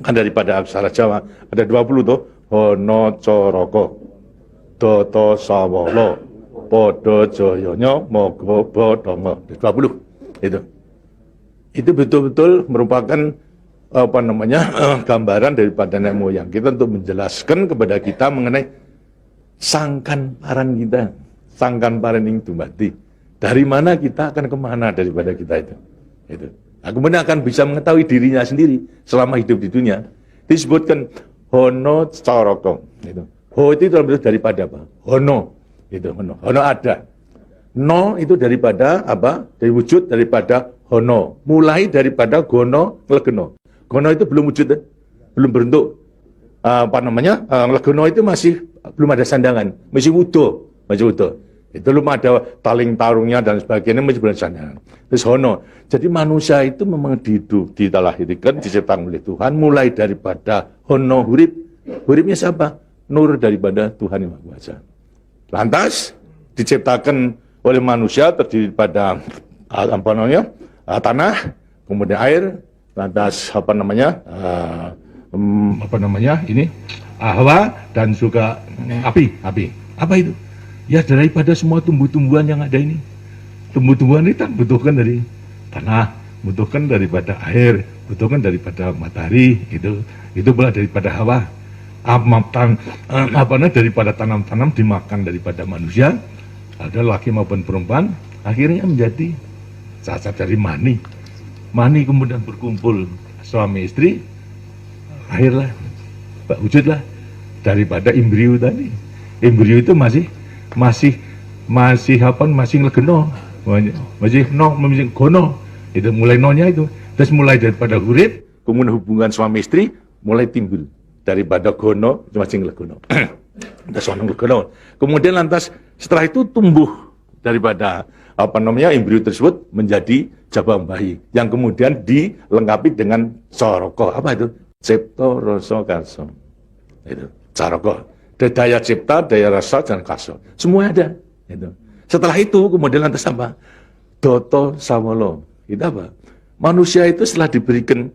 kan daripada aksara Jawa ada 20 tuh. Hono coroko, doto sawolo, podo joyonyo, mogo bodongo. 20 itu. Itu betul-betul merupakan gambaran daripada nenek moyang kita untuk menjelaskan kepada kita mengenai sangkan paran kita, sangkan paran ing dumati. Dari mana kita akan kemana daripada kita itu. Nah, kemudian akan bisa mengetahui dirinya sendiri selama hidup di dunia. Disebutkan hono coroko. Ho itu dalam bentuk daripada apa? Hono. Hono ada. No itu daripada apa? Dari wujud daripada hono. Mulai daripada gono legeno. Gono itu belum wujud, belum berbentuk. Legeno itu masih belum ada sandangan, masih utuh. Itu belum ada taling tarungnya dan sebagainya, masih belum ada sandangan. Terus hono. Jadi manusia itu memang dilahirkan, diciptakan oleh Tuhan, mulai daripada hono hurip. Huripnya siapa? Nur daripada Tuhan Yang Maha Kuasa. Lantas diciptakan oleh manusia terdiri pada tanah, kemudian air, lantas ini hawa dan juga api. Apa itu? Ya daripada semua tumbuh-tumbuhan yang ada ini. Tumbuh-tumbuhan itu butuhkan dari tanah, butuhkan daripada air, butuhkan daripada matahari, itu pula daripada hawa. Daripada tanam-tanam dimakan daripada manusia, ada laki maupun perempuan, akhirnya menjadi cacat dari mani. Mani kemudian berkumpul suami istri, akhirlah wujudlah daripada embrio tadi. Embrio itu masih legeno, masih gono. Itu mulai nonya itu. Terus mulai daripada hurip, kemudian hubungan suami istri mulai timbul daripada gono masing legono. Legono. Kemudian lantas setelah itu tumbuh daripada embrio tersebut menjadi jabang bayi yang kemudian dilengkapi dengan coroko. Apa itu? Cipta rasa karsa. Itu coroko. Daya cipta, daya rasa dan karsa. Semua ada. Itu. Setelah itu kemudian lantas apa? Doto sawolo. Itu apa? Manusia itu setelah diberikan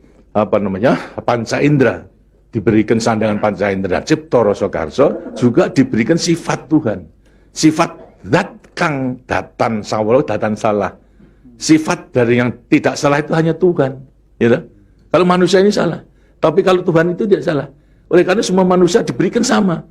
panca indera, diberikan sandangan panca indera, cipta rasa karsa, juga diberikan sifat Tuhan. Sifat zat kang datan sawolo, datan salah. Sifat dari yang tidak salah itu hanya Tuhan. Gitu? Kalau manusia ini salah. Tapi kalau Tuhan itu tidak salah. Oleh karena semua manusia diberikan sama.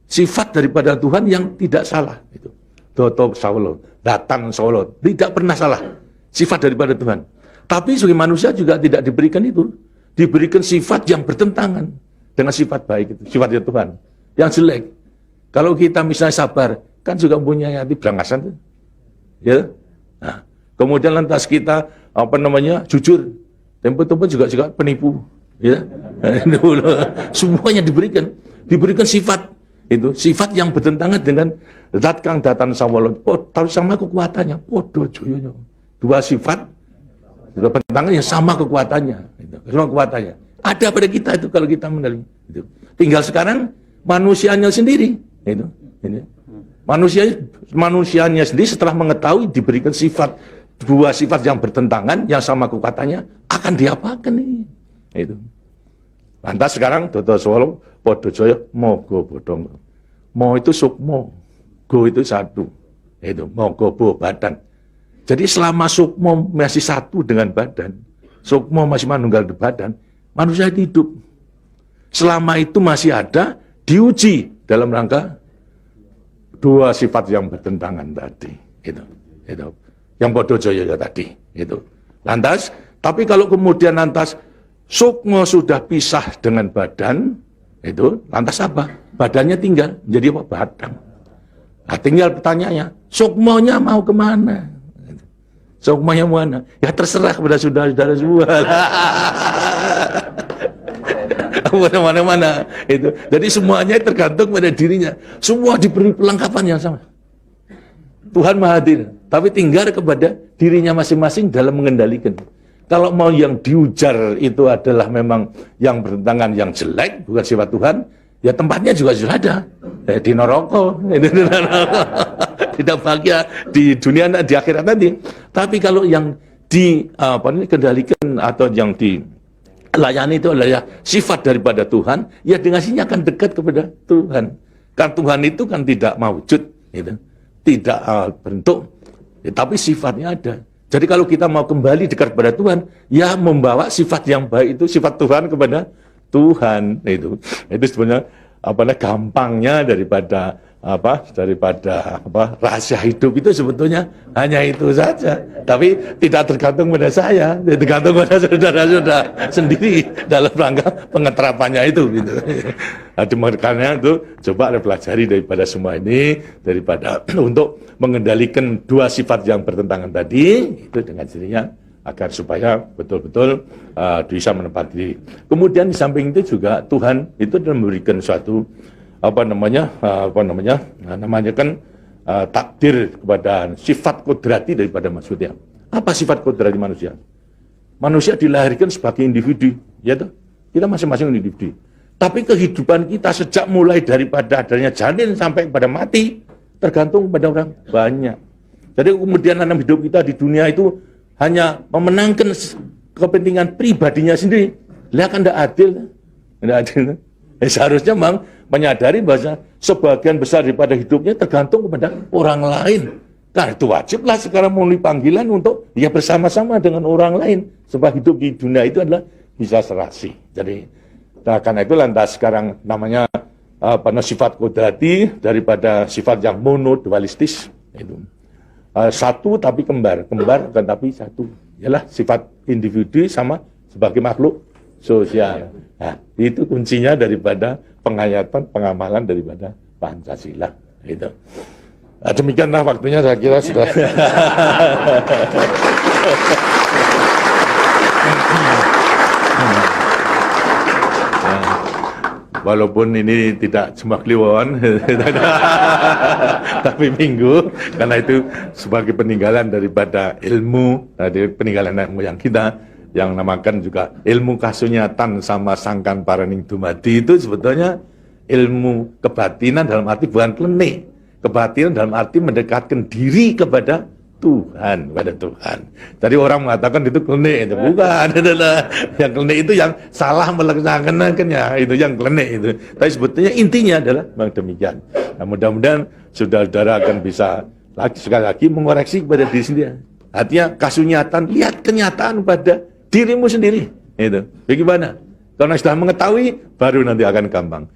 Sifat daripada Tuhan yang tidak salah. Itu. Doto sawolo, datan sawolo. Tidak pernah salah. Sifat daripada Tuhan. Tapi sebagai manusia juga tidak diberikan itu. Diberikan sifat yang bertentangan dengan sifat baik itu, sifatnya Tuhan. Yang jelek. Kalau kita misalnya sabar, kan juga punya hati berangasan tuh. Ya. Nah, kemudian lantas kita jujur. Tempo-tempo juga penipu. Ya. Semuanya diberikan sifat itu, sifat yang bertentangan dengan zat kang datan sawolo. Tahu sama kekuatannya. Podo joyonya. Dua sifat juga bertentangan yang sama kekuatannya. Semua kekuatannya. Ada pada kita itu kalau kita menerima. Itu. Tinggal sekarang manusianya sendiri. Itu. Ini. Manusianya sendiri setelah mengetahui diberikan sifat, dua sifat yang bertentangan, yang sama kekuatannya, akan diapakan ini? Itu. Lantas sekarang Doto Sawolo, Podo Joyo, Mogo Bodongo. Mo itu sukmo, go itu satu. Itu Mogo Bo badan. Jadi selama sukmo masih satu dengan badan, sukmo masih manunggal di badan, manusia hidup. Selama itu masih ada, diuji dalam rangka dua sifat yang bertentangan tadi. Itu. Yang Podo Joyo tadi. Itu. Lantas, tapi kalau kemudian lantas sukmo sudah pisah dengan badan, itu lantas apa? Badannya tinggal menjadi apa? Batang. Nah, tinggal pertanyaannya, sukmonya mau kemana? Sukmonya mana? Ya terserah kepada saudara-saudara semua. Mana-mana itu. Jadi semuanya tergantung pada dirinya. Semua diberi perlengkapan yang sama. Tuhan Maha Hadir, tapi tinggal kepada dirinya masing-masing dalam mengendalikan. Kalau mau yang diujar itu adalah memang yang bertentangan, yang jelek, bukan sifat Tuhan, ya tempatnya juga sudah ada. Di neraka, tidak bahagia di dunia, di akhirat nanti. Tapi kalau yang dikendalikan atau yang layani itu adalah sifat daripada Tuhan, ya dengan sini akan dekat kepada Tuhan. Kan Tuhan itu kan tidak mewujud, gitu. Tidak bentuk, ya, tapi sifatnya ada. Jadi kalau kita mau kembali dekat kepada Tuhan, ya membawa sifat yang baik itu, sifat Tuhan kepada Tuhan. Itu sebenarnya gampangnya daripada rahasia hidup itu sebetulnya hanya itu saja, tapi tidak tergantung pada saya, tergantung pada saudara-saudara sendiri dalam rangka pengeterapannya itu gitu. Nah, makanya itu coba pelajari daripada semua ini, daripada untuk mengendalikan dua sifat yang bertentangan tadi itu dengan sendirinya, agar supaya betul-betul bisa menempati diri. Kemudian di samping itu juga Tuhan itu memberikan suatu takdir kepada sifat kodrati daripada manusia. Apa sifat kodrati manusia? Manusia dilahirkan sebagai individu, ya toh? Kita masing-masing individu. Tapi kehidupan kita sejak mulai daripada adanya janin sampai pada mati tergantung pada orang banyak. Jadi kemudian dalam hidup kita di dunia itu hanya memenangkan kepentingan pribadinya sendiri. Lihat kan tidak adil. Tidak adil. Seharusnya memang menyadari bahwa sebagian besar daripada hidupnya tergantung kepada orang lain. Nah itu wajiblah sekarang memenuhi panggilan untuk ya bersama-sama dengan orang lain. Sebab hidup di dunia itu adalah bisa serasi. Jadi karena itu lantas sekarang namanya sifat kodrati daripada sifat yang monodualistis itu. Satu tapi kembar tetapi satu. Ialah sifat individu sama sebagai makhluk sosial. Nah, itu kuncinya daripada penghayatan, pengamalan daripada Pancasila. Itu. Nah, demikianlah waktunya saya kira sudah. Walaupun ini tidak cuma kliwon, tapi minggu, karena itu sebagai peninggalan daripada ilmu, dari peninggalan nenek moyang kita, yang namakan juga ilmu kasunyatan sama sangkan paraning dumadi, itu sebetulnya ilmu kebatinan dalam arti bukan klenik. Kebatinan dalam arti mendekatkan diri kepada Tuhan, kepada Tuhan. Jadi orang mengatakan itu klenik, itu bukan. Yang klenik itu yang salah melaksanakannya, itu yang klenik itu. Tapi sebetulnya intinya adalah memang demikian. Nah, mudah-mudahan saudara-saudara akan bisa sekali lagi mengoreksi kepada diri sendiri. Artinya kasunyatan, lihat kenyataan pada dirimu sendiri. Itu. Bagaimana? Karena sudah mengetahui, baru nanti akan gampang.